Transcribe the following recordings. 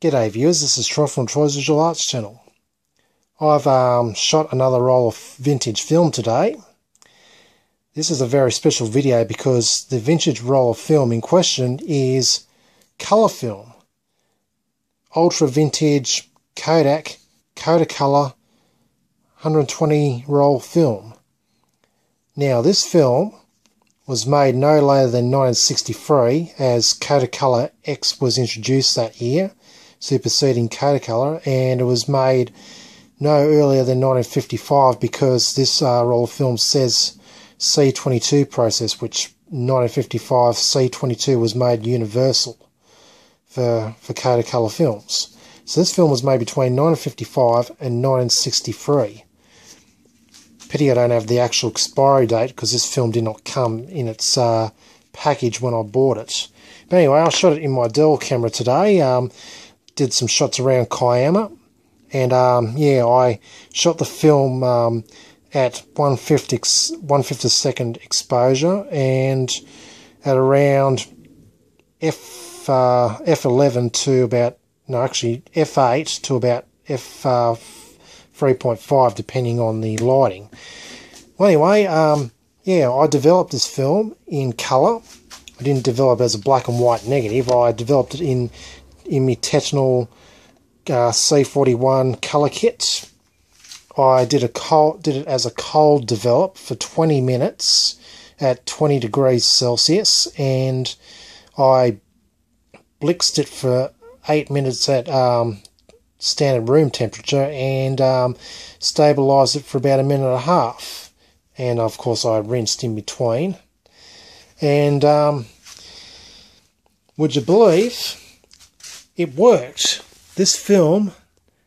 G'day viewers, this is Troy from Troy's Visual Arts channel. I've shot another roll of vintage film today. This is a very special video because the vintage roll of film in question is colour film. Ultra vintage Kodak Kodacolor 120 roll film. Now this film was made no later than 1963 as Kodacolor X was introduced that year, superseding Kodacolor, and it was made no earlier than 1955 because this roll of film says C22 process, which 1955 C22 was made universal for Kodacolor films. So this film was made between 1955 and 1963. Pity I don't have the actual expiry date because this film did not come in its package when I bought it. But anyway, I shot it in my Dell camera today. Did some shots around Kiama, and yeah, I shot the film at 1/50 second exposure, and at around f11 to about, no, actually f8 to about f3.5 depending on the lighting. Well, anyway, yeah, I developed this film in colour. I didn't develop it as a black and white negative. I developed it in my Tetanal C41 colour kit. I did it as a cold develop for 20 minutes at 20 degrees Celsius, and I blitzed it for 8 minutes at standard room temperature, and stabilised it for about a minute and a half. And of course I rinsed in between. And would you believe it worked? This film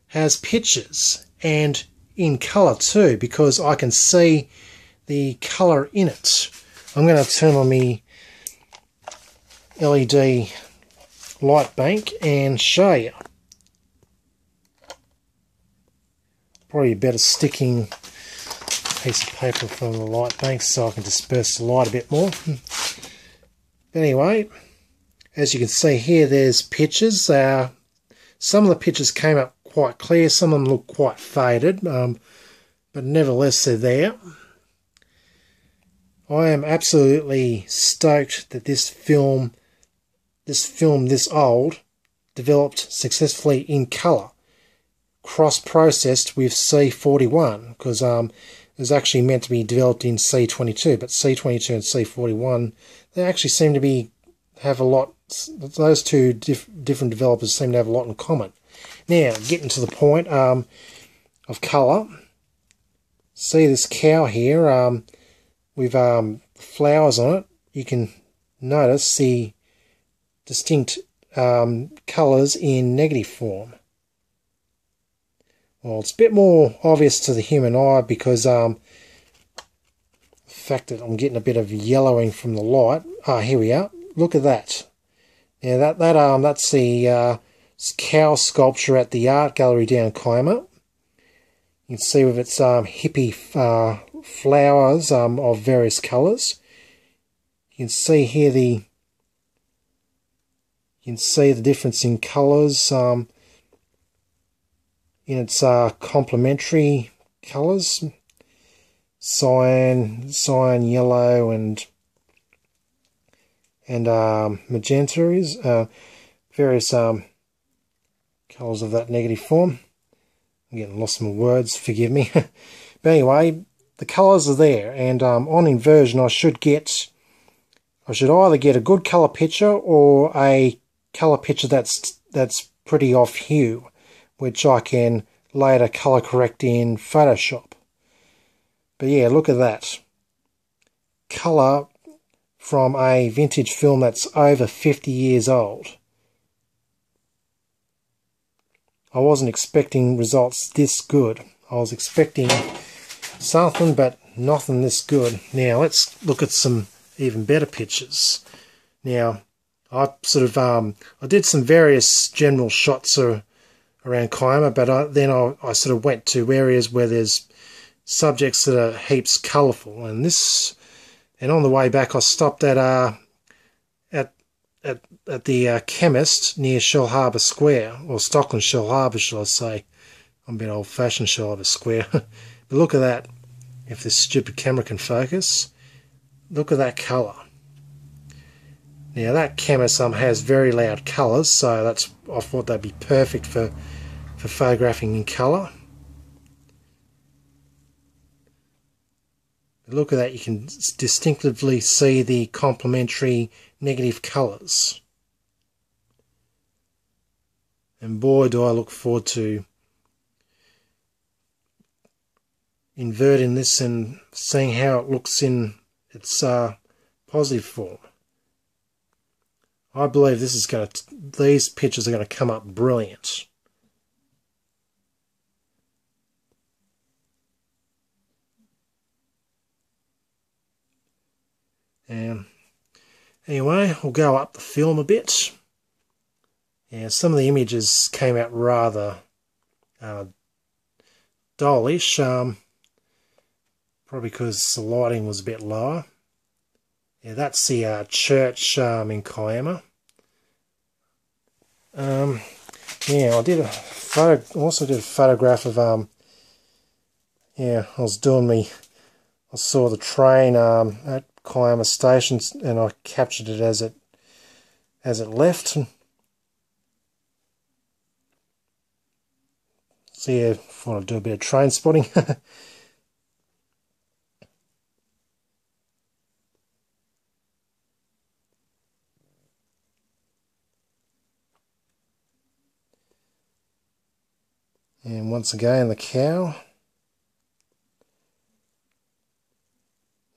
has pictures, and in colour too, because I can see the colour in it. I'm going to turn on my LED light bank and show you. Probably a better sticking piece of paper from the light bank so I can disperse the light a bit more. Anyway, as you can see here, there's pictures. Some of the pictures came up quite clear, some of them look quite faded, but nevertheless they're there. I am absolutely stoked that this film this old developed successfully in colour, cross-processed with C41, because it was actually meant to be developed in C22, but C22 and C41, they actually seem to have a lot. Those two different developers seem to have a lot in common. Now, getting to the point of colour. See this cow here with flowers on it. You can notice the distinct colours in negative form. Well, it's a bit more obvious to the human eye because the fact that I'm getting a bit of yellowing from the light. Ah, here we are. Look at that. Yeah, that's the cow sculpture at the art gallery down Kiama. You can see with its hippie flowers of various colours. You can see here the difference in colours in its complementary colours, cyan, yellow, and magenta is various colours of that negative form. I'm getting lost in my words, forgive me. But anyway, the colours are there, and on inversion I should either get a good colour picture or a colour picture that's pretty off hue, which I can later colour correct in Photoshop. But yeah, look at that. Colour from a vintage film that's over 50 years old. I wasn't expecting results this good. I was expecting something, but nothing this good. Now let's look at some even better pictures. Now I did some various general shots around Kiama, but then I sort of went to areas where there's subjects that are heaps colourful, and on the way back I stopped at at the chemist near Shell Harbour Square, or Stockland Shell Harbour, shall I say. I'm a bit old-fashioned, Shell Harbour Square. But look at that. If this stupid camera can focus, look at that colour. Now that chemist has very loud colours, so I thought they'd be perfect for photographing in colour. Look at that, you can distinctively see the complementary negative colours. And boy, do I look forward to inverting this and seeing how it looks in its positive form. I believe these pictures are going to come up brilliant. Anyway, we'll go up the film a bit. Yeah, some of the images came out rather dullish, probably because the lighting was a bit lower. Yeah, that's the church in Kiama. Yeah, I also did a photograph of yeah, I saw the train at Kiama Station, and I captured it as it left. So yeah, I want to do a bit of train spotting. And once again, the cow.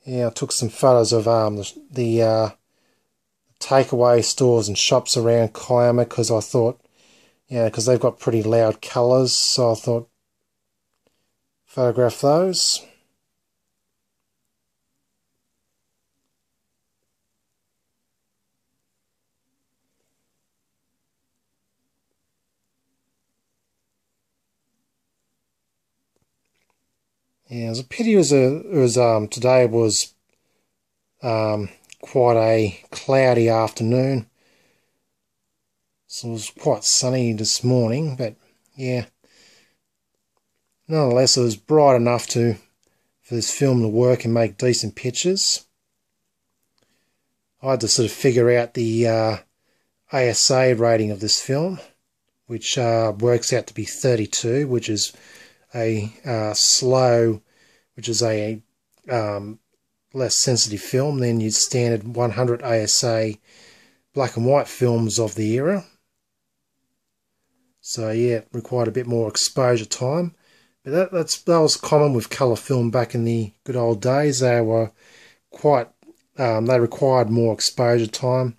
Yeah, I took some photos of the takeaway stores and shops around Kiama, because I thought, because they've got pretty loud colours, so I thought photograph those. Yeah, it was a pity today was quite a cloudy afternoon. So it was quite sunny this morning, but yeah. Nonetheless, it was bright enough for this film to work and make decent pictures. I had to sort of figure out the ASA rating of this film, which works out to be 32, which is a less sensitive film than your standard 100 ASA black and white films of the era. So yeah, it required a bit more exposure time, but that was common with colour film back in the good old days. They were they required more exposure time,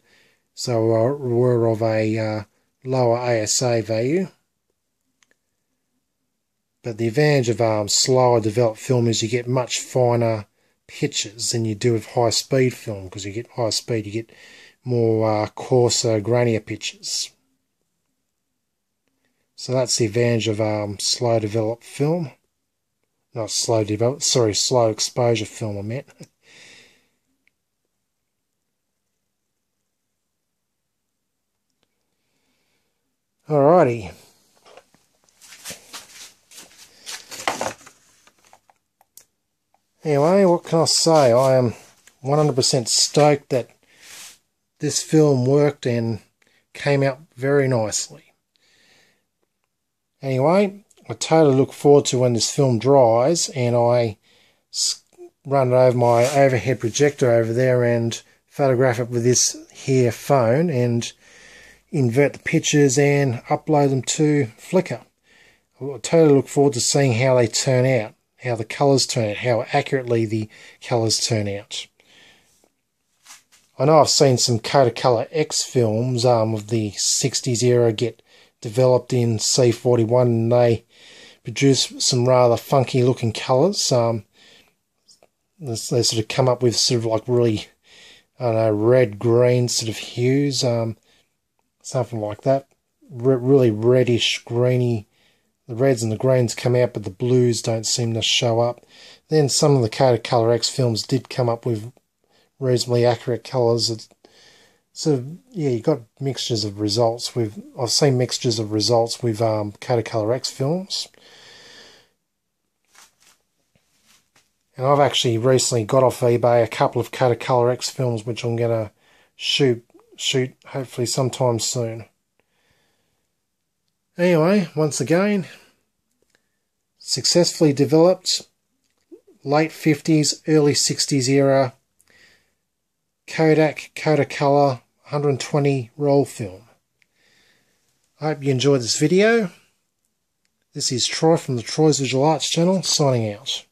so were of a lower ASA value. But the advantage of slower developed film is you get much finer pictures than you do with high speed film, because you get high speed, you get more coarser, grainier pictures. So that's the advantage of slow developed film. Not slow developed, sorry, slow exposure film I meant. Alrighty. Anyway, what can I say? I am 100% stoked that this film worked and came out very nicely. Anyway, I totally look forward to when this film dries and I run it over my overhead projector over there and photograph it with this here phone and invert the pictures and upload them to Flickr. I totally look forward to seeing how they turn out, how the colours turn out, how accurately the colours turn out. I know I've seen some Kodacolor X films of the 60s era get developed in C41, and they produce some rather funky looking colours. They sort of come up with sort of like really, I don't know, red, green sort of hues, something like that. Really reddish, greeny. The reds and the greens come out, but the blues don't seem to show up. Then some of the Kodak Kodacolor X films did come up with reasonably accurate colours. So yeah, you got mixtures of results with. I've seen mixtures of results with Kodacolor X films, and I've actually recently got off eBay a couple of Kodacolor X films, which I'm gonna shoot hopefully sometime soon. Anyway, once again, successfully developed late 50s, early 60s era Kodak Kodacolor 120 roll film. I hope you enjoyed this video. This is Troy from the Troy's Visual Arts channel, signing out.